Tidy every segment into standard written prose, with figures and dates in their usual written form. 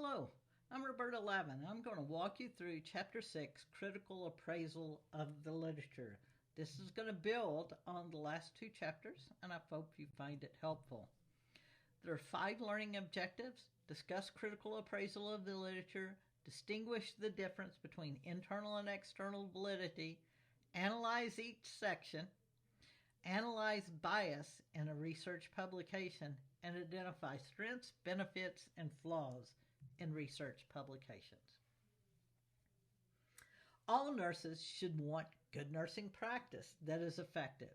Hello, I'm Roberta Lavin. I'm going to walk you through Chapter 6, Critical Appraisal of the Literature. This is going to build on the last two chapters, and I hope you find it helpful. There are 5 learning objectives: discuss critical appraisal of the literature, distinguish the difference between internal and external validity, analyze each section, analyze bias in a research publication, and identify strengths, benefits, and flaws in research publications. All nurses should want good nursing practice that is effective.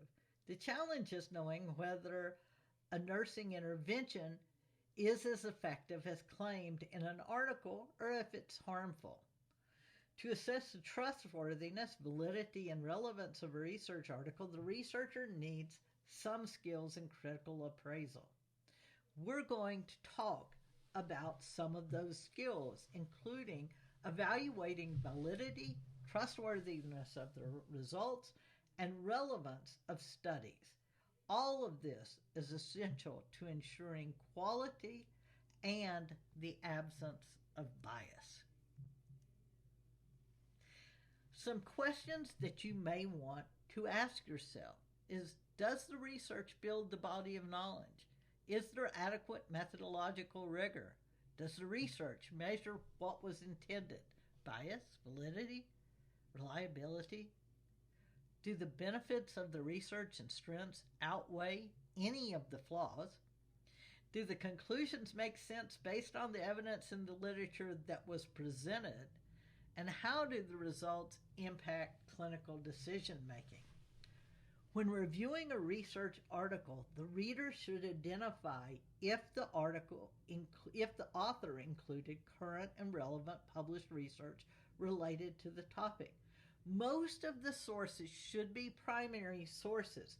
The challenge is knowing whether a nursing intervention is as effective as claimed in an article or if it's harmful. To assess the trustworthiness, validity, and relevance of a research article, the researcher needs some skills in critical appraisal. We're going to talk about some of those skills, including evaluating validity, trustworthiness of the results, and relevance of studies. All of this is essential to ensuring quality and the absence of bias. Some questions that you may want to ask yourself is, does the research build the body of knowledge? Is there adequate methodological rigor? Does the research measure what was intended? Bias, validity, reliability? Do the benefits of the research and strengths outweigh any of the flaws? Do the conclusions make sense based on the evidence in the literature that was presented? And how do the results impact clinical decision making? When reviewing a research article, the reader should identify if the author included current and relevant published research related to the topic. Most of the sources should be primary sources.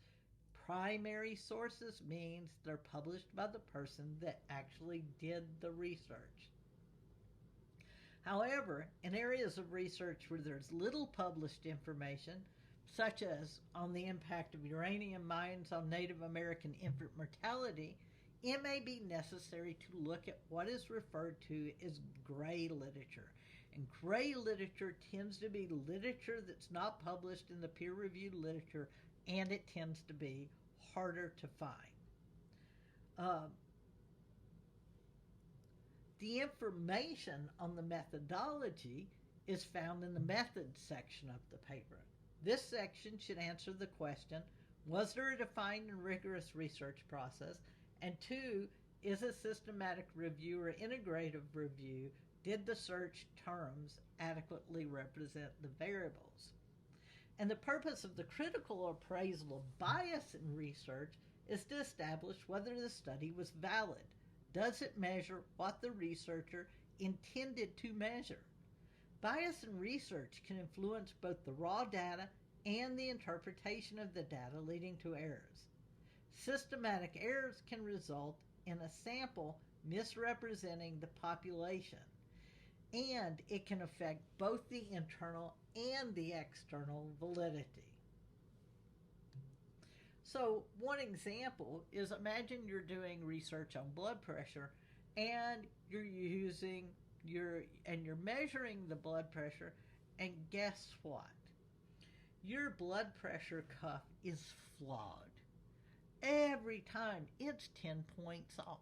Primary sources means they're published by the person that actually did the research. However, in areas of research where there's little published information, such as on the impact of uranium mines on Native American infant mortality, it may be necessary to look at what is referred to as gray literature. And gray literature tends to be literature that's not published in the peer-reviewed literature, and it tends to be harder to find. The information on the methodology is found in the methods section of the paper. This section should answer the question, was there a defined and rigorous research process? And 2, is a systematic review or integrative review, did the search terms adequately represent the variables? And the purpose of the critical appraisal of bias in research is to establish whether the study was valid. Does it measure what the researcher intended to measure? Bias in research can influence both the raw data and the interpretation of the data, leading to errors. Systematic errors can result in a sample misrepresenting the population, and it can affect both the internal and the external validity. So one example is, imagine you're doing research on blood pressure and you're measuring the blood pressure, and guess what? Your blood pressure cuff is flawed. Every time it's 10 points off.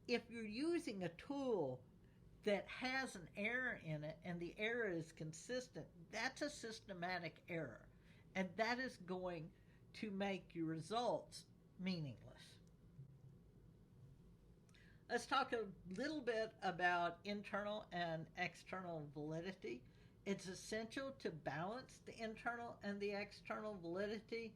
If you're using a tool that has an error in it and the error is consistent, that's a systematic error, and that is going to make your results meaningless. Let's talk a little bit about internal and external validity. It's essential to balance the internal and the external validity,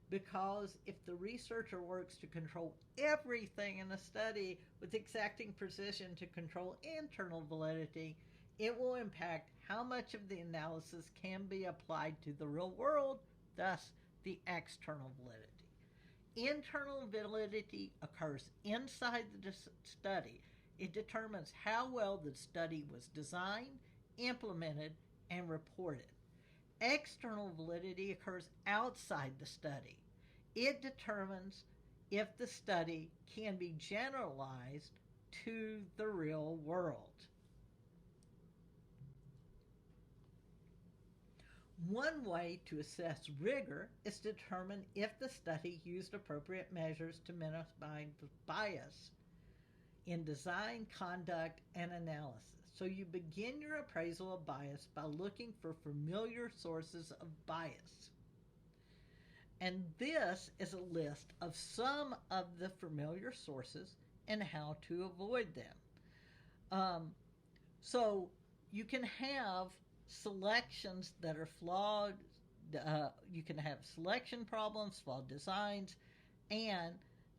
because if the researcher works to control everything in a study with exacting precision to control internal validity, it will impact how much of the analysis can be applied to the real world, thus the external validity. Internal validity occurs inside the study. It determines how well the study was designed, implemented, and reported. External validity occurs outside the study. It determines if the study can be generalized to the real world. One way to assess rigor is to determine if the study used appropriate measures to minimize bias in design, conduct, and analysis. So you begin your appraisal of bias by looking for familiar sources of bias. And this is a list of some of the familiar sources and how to avoid them. So you can have selections that are flawed. You can have selection problems, flawed designs, and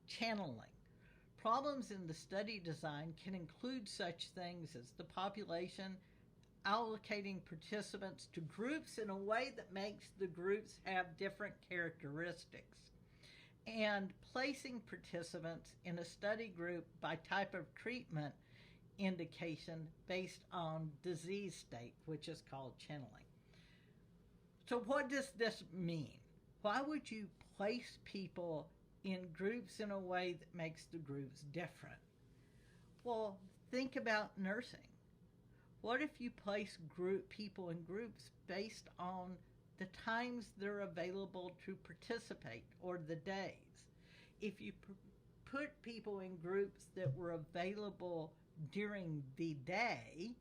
channeling. Problems in the study design can include such things as the population allocating participants to groups in a way that makes the groups have different characteristics, and placing participants in a study group by type of treatment indication based on disease state, which is called channeling. So what does this mean? Why would you place people in groups in a way that makes the groups different? Well, think about nursing. What if you place people in groups based on the times they're available to participate or the days? If you put people in groups that were available during the day,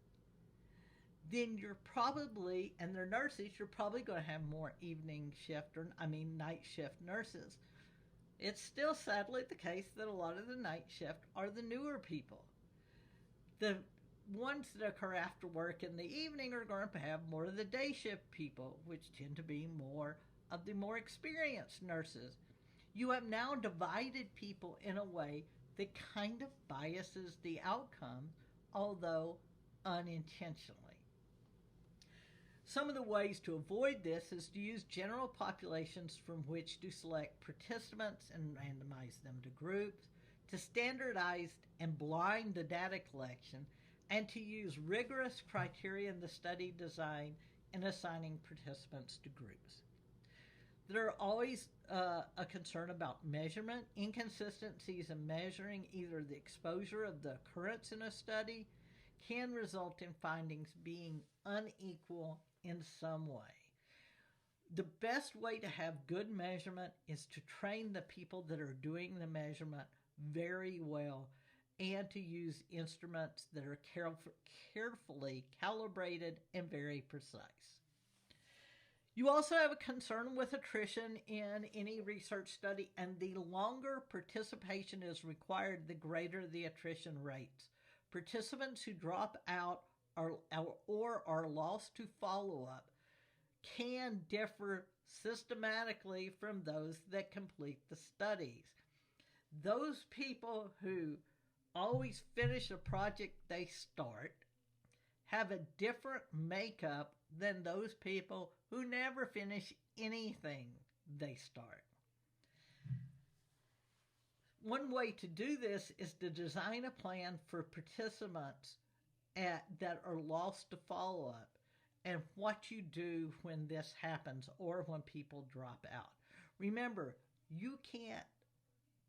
then you're probably, and they're nurses, you're probably going to have more night shift nurses. It's still sadly the case that a lot of the night shift are the newer people. The ones that occur after work in the evening are going to have more of the day shift people, which tend to be more of the more experienced nurses. You have now divided people in a way that kind of biases the outcome, although unintentionally. Some of the ways to avoid this is to use general populations from which to select participants and randomize them to groups, to standardize and blind the data collection, and to use rigorous criteria in the study design in assigning participants to groups. There are always a concern about measurement. Inconsistencies in measuring either the exposure of the occurrence in a study can result in findings being unequal in some way. The best way to have good measurement is to train the people that are doing the measurement very well and to use instruments that are carefully calibrated and very precise. You also have a concern with attrition in any research study, and the longer participation is required, the greater the attrition rates. Participants who drop out or are lost to follow-up can differ systematically from those that complete the studies. Those people who always finish a project they start have a different makeup than those people who never finish anything they start. One way to do this is to design a plan for participants that are lost to follow-up and what you do when this happens or when people drop out. Remember, you can't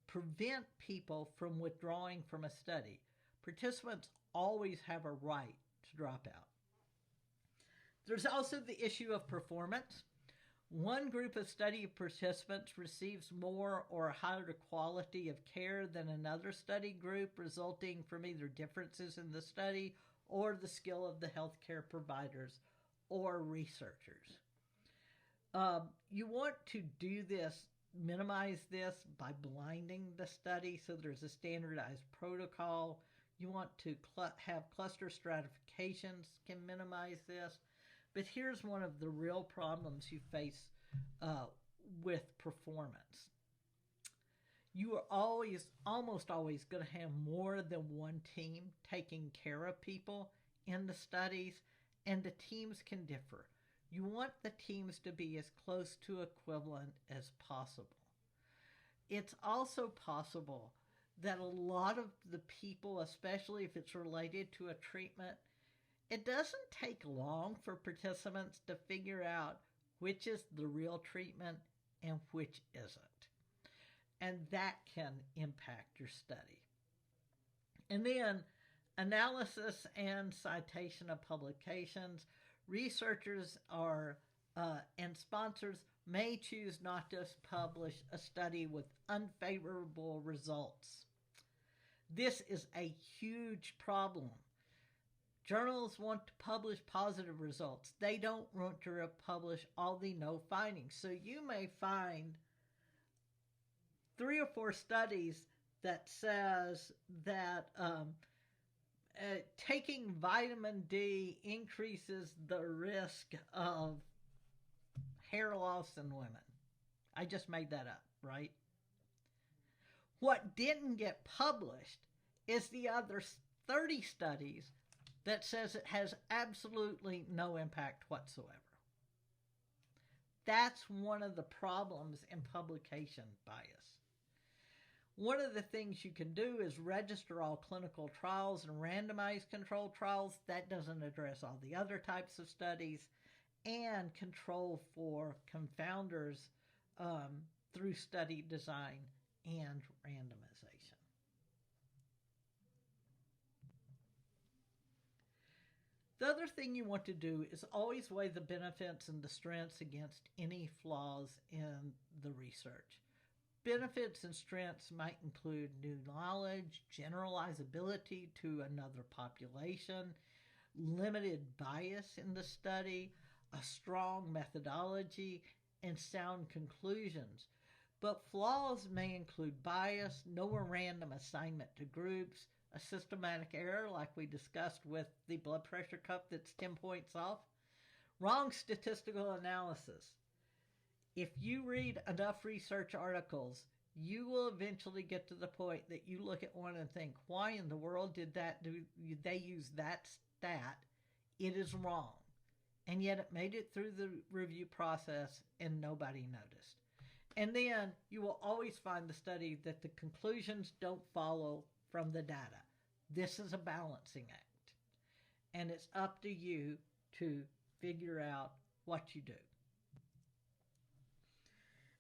prevent people from withdrawing from a study. Participants always have a right to drop out. There's also the issue of performance. One group of study participants receives more or higher quality of care than another study group, resulting from either differences in the study or the skill of the healthcare providers or researchers. You want to do this, minimize this by blinding the study so there's a standardized protocol. You want to have cluster stratifications, can minimize this. But here's one of the real problems you face with performance. You are almost always going to have more than one team taking care of people in the studies, and the teams can differ. You want the teams to be as close to equivalent as possible. It's also possible that a lot of the people, especially if it's related to a treatment, it doesn't take long for participants to figure out which is the real treatment and which isn't. And that can impact your study. And then analysis and citation of publications. Researchers and sponsors may choose not to publish a study with unfavorable results. This is a huge problem. Journals want to publish positive results. They don't want to publish all the no findings. So you may find 3 or 4 studies that says that taking vitamin D increases the risk of hair loss in women. I just made that up, right? What didn't get published is the other 30 studies that says it has absolutely no impact whatsoever. That's one of the problems in publication bias. One of the things you can do is register all clinical trials and randomized controlled trials. That doesn't address all the other types of studies, and control for confounders through study design and randomization. The other thing you want to do is always weigh the benefits and the strengths against any flaws in the research. Benefits and strengths might include new knowledge, generalizability to another population, limited bias in the study, a strong methodology, and sound conclusions. But flaws may include bias, no random assignment to groups, a systematic error like we discussed with the blood pressure cuff that's 10 points off, wrong statistical analysis. If you read enough research articles, you will eventually get to the point that you look at one and think, why in the world did they use that stat? It is wrong. And yet it made it through the review process and nobody noticed. And then you will always find the study that the conclusions don't follow from the data. This is a balancing act. And it's up to you to figure out what you do.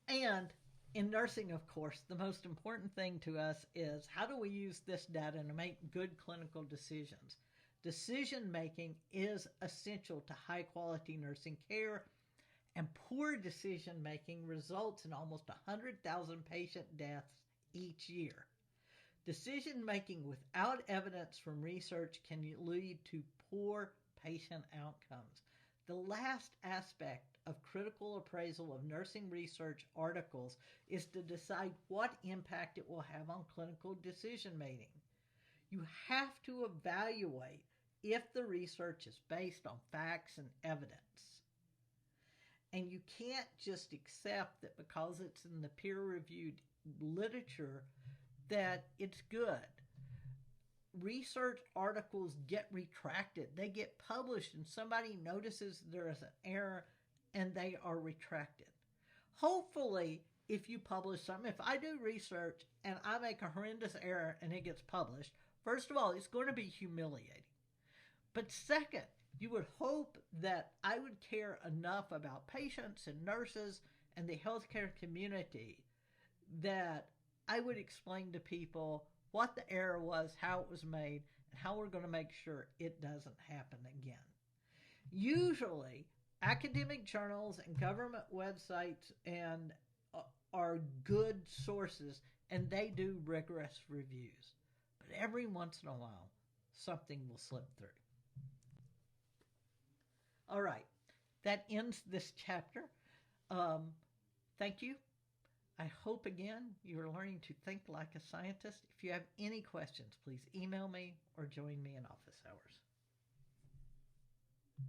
And in nursing, of course, the most important thing to us is how do we use this data to make good clinical decisions? Decision making is essential to high quality nursing care, and poor decision making results in almost 100,000 patient deaths each year. Decision making without evidence from research can lead to poor patient outcomes. The last aspect of critical appraisal of nursing research articles is to decide what impact it will have on clinical decision making. You have to evaluate if the research is based on facts and evidence. And you can't just accept that because it's in the peer-reviewed literature that it's good. Research articles get retracted. They get published and somebody notices there is an error and they are retracted. Hopefully, if you publish something, if I do research and I make a horrendous error and it gets published, first of all, it's going to be humiliating. But second, you would hope that I would care enough about patients and nurses and the healthcare community that I would explain to people what the error was, how it was made, and how we're going to make sure it doesn't happen again. Usually, academic journals and government websites are good sources, and they do rigorous reviews. But every once in a while, something will slip through. All right, that ends this chapter. Thank you. I hope, again, you are learning to think like a scientist. If you have any questions, please email me or join me in office hours.